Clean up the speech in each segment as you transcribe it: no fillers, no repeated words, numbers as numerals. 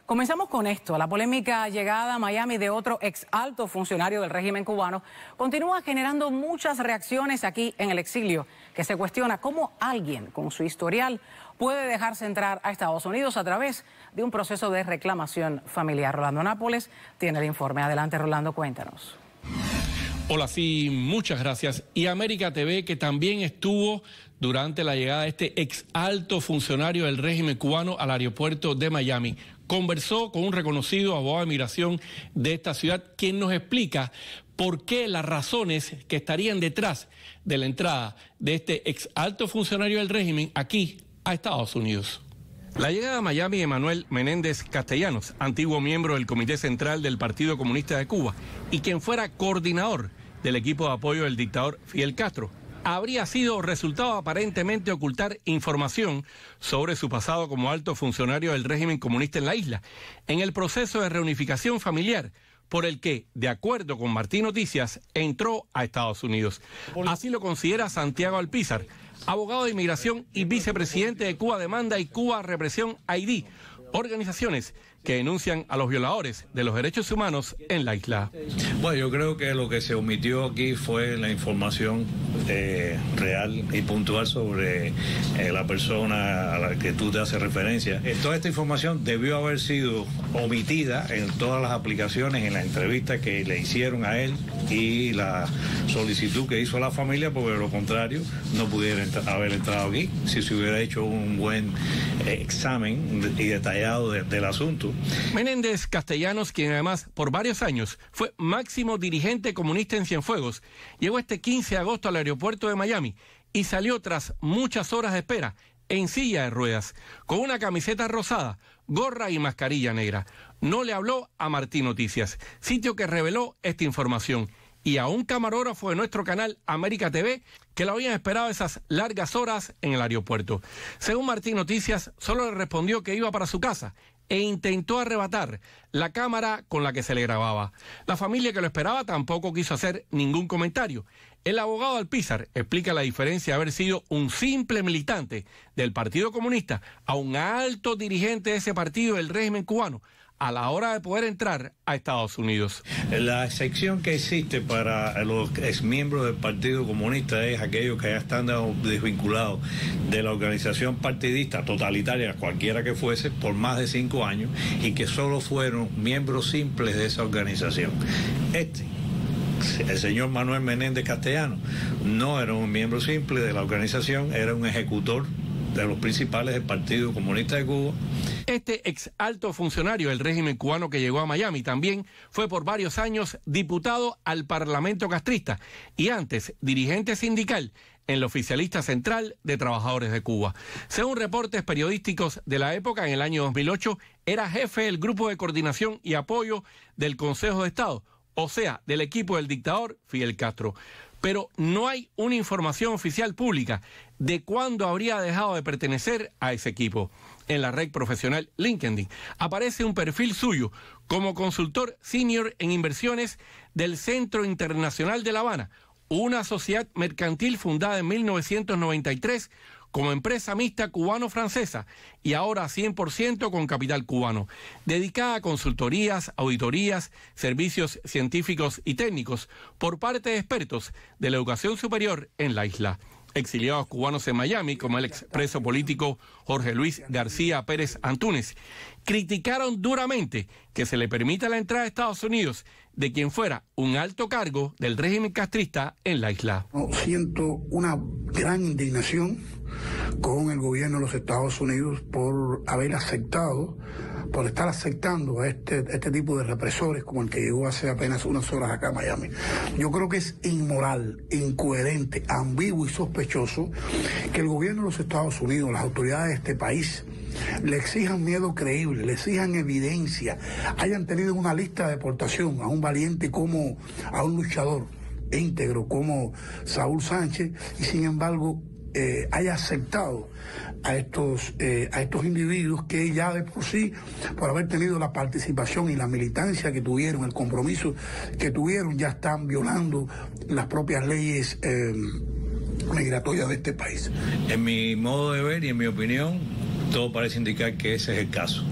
Comenzamos con esto. La polémica llegada a Miami de otro ex alto funcionario del régimen cubano continúa generando muchas reacciones aquí en el exilio, que se cuestiona cómo alguien con su historial puede dejarse entrar a Estados Unidos a través de un proceso de reclamación familiar. Rolando Nápoles tiene el informe. Adelante, Rolando, cuéntanos. Hola, sí, muchas gracias. Y América TV, que también estuvo durante la llegada de este ex alto funcionario del régimen cubano al aeropuerto de Miami, conversó con un reconocido abogado de migración de esta ciudad, quien nos explica por qué las razones que estarían detrás de la entrada de este ex alto funcionario del régimen aquí a Estados Unidos. La llegada a Miami de Manuel Menéndez Castellanos, antiguo miembro del Comité Central del Partido Comunista de Cuba y quien fuera coordinador del equipo de apoyo del dictador Fidel Castro, habría sido resultado aparentemente ocultar información sobre su pasado como alto funcionario del régimen comunista en la isla, en el proceso de reunificación familiar por el que, de acuerdo con Martín Noticias, entró a Estados Unidos. Así lo considera Santiago Alpizar, abogado de inmigración y vicepresidente de Cuba Demanda y Cuba Represión ID, organizaciones que denuncian a los violadores de los derechos humanos en la isla. Bueno, yo creo que lo que se omitió aquí fue la información real y puntual sobre la persona a la que tú te haces referencia. Toda esta información debió haber sido omitida en todas las aplicaciones, en las entrevistas que le hicieron a él y la solicitud que hizo a la familia, porque de lo contrario no pudiera haber entrado aquí si se hubiera hecho un buen examen y detallado del asunto. Menéndez Castellanos, quien además por varios años fue máximo dirigente comunista en Cienfuegos, llegó este 15 de agosto al aeropuerto de Miami y salió tras muchas horas de espera en silla de ruedas, con una camiseta rosada, gorra y mascarilla negra. No le habló a Martín Noticias, sitio que reveló esta información, y a un camarógrafo de nuestro canal América TV que lo habían esperado esas largas horas en el aeropuerto. Según Martín Noticias, solo le respondió que iba para su casa e intentó arrebatar la cámara con la que se le grababa. La familia que lo esperaba tampoco quiso hacer ningún comentario. El abogado Alpizar explica la diferencia de haber sido un simple militante del Partido Comunista a un alto dirigente de ese partido del régimen cubano a la hora de poder entrar a Estados Unidos. La excepción que existe para los exmiembros del Partido Comunista es aquellos que ya están desvinculados de la organización partidista totalitaria, cualquiera que fuese, por más de 5 años y que solo fueron miembros simples de esa organización. El señor Manuel Menéndez Castellanos no era un miembro simple de la organización, era un ejecutor de los principales del Partido Comunista de Cuba. Este ex alto funcionario del régimen cubano que llegó a Miami también fue por varios años diputado al Parlamento castrista y antes dirigente sindical en la Oficialista Central de Trabajadores de Cuba. Según reportes periodísticos de la época, en el año 2008 era jefe del Grupo de Coordinación y Apoyo del Consejo de Estado, o sea, del equipo del dictador Fidel Castro. Pero no hay una información oficial pública de cuándo habría dejado de pertenecer a ese equipo. En la red profesional LinkedIn aparece un perfil suyo como consultor senior en inversiones del Centro Internacional de La Habana, una sociedad mercantil fundada en 1993 como empresa mixta cubano-francesa y ahora 100% con capital cubano, dedicada a consultorías, auditorías, servicios científicos y técnicos por parte de expertos de la educación superior en la isla. Exiliados cubanos en Miami, como el expreso político Jorge Luis García Pérez Antúnez, criticaron duramente que se le permita la entrada a Estados Unidos de quien fuera un alto cargo del régimen castrista en la isla. Siento una gran indignación con el gobierno de los Estados Unidos por haber aceptado, por estar aceptando a este tipo de represores como el que llegó hace apenas unas horas acá a Miami. Yo creo que es inmoral, incoherente, ambiguo y sospechoso que el gobierno de los Estados Unidos, las autoridades de este país, le exijan miedo creíble, le exijan evidencia, hayan tenido una lista de deportación a un valiente como a un luchador íntegro como Saúl Sánchez y sin embargo haya aceptado a estos individuos que ya de por sí, por haber tenido la participación y la militancia que tuvieron, el compromiso que tuvieron, ya están violando las propias leyes migratorias de este país. En mi modo de ver y en mi opinión, todo parece indicar que ese es el caso,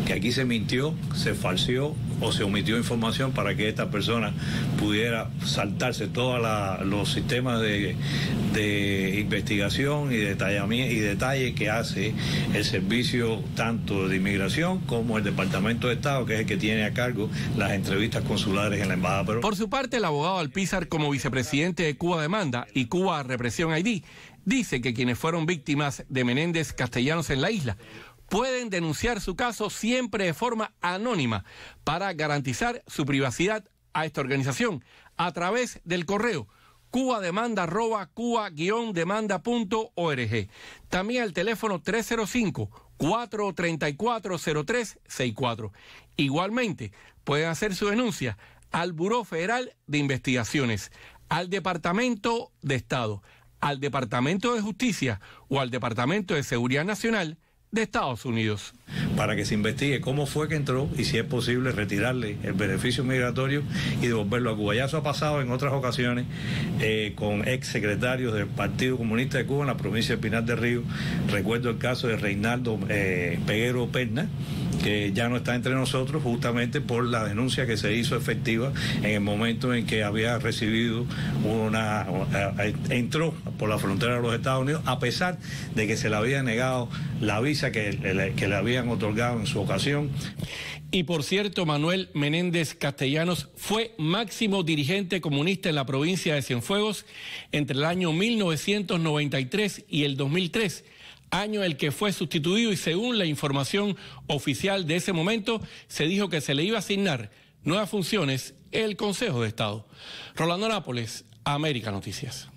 que aquí se mintió, se falseó o se omitió información para que esta persona pudiera saltarse todos los sistemas de investigación y detalle que hace el servicio tanto de inmigración como el Departamento de Estado, que es el que tiene a cargo las entrevistas consulares en la embajada. Por su parte, el abogado Alpizar, como vicepresidente de Cuba Demanda y Cuba Represión ID, dice que quienes fueron víctimas de Menéndez Castellanos en la isla pueden denunciar su caso siempre de forma anónima para garantizar su privacidad a esta organización a través del correo cubademanda@cuba-demanda.org. También al teléfono 305-434-0364. Igualmente, pueden hacer su denuncia al Buró Federal de Investigaciones, al Departamento de Estado, al Departamento de Justicia o al Departamento de Seguridad Nacional de Estados Unidos. Para que se investigue cómo fue que entró y si es posible retirarle el beneficio migratorio y devolverlo a Cuba. Ya eso ha pasado en otras ocasiones con ex secretarios del Partido Comunista de Cuba en la provincia de Pinar del Río. Recuerdo el caso de Reinaldo Peguero Perna, que ya no está entre nosotros justamente por la denuncia que se hizo efectiva en el momento en que había recibido entró por la frontera de los Estados Unidos, a pesar de que se le había negado la visa que le habían otorgado en su ocasión. Y por cierto, Manuel Menéndez Castellanos fue máximo dirigente comunista en la provincia de Cienfuegos entre el año 1993 y el 2003, año en el que fue sustituido, y según la información oficial de ese momento, se dijo que se le iba a asignar nuevas funciones en el Consejo de Estado. Rolando Nápoles, América Noticias.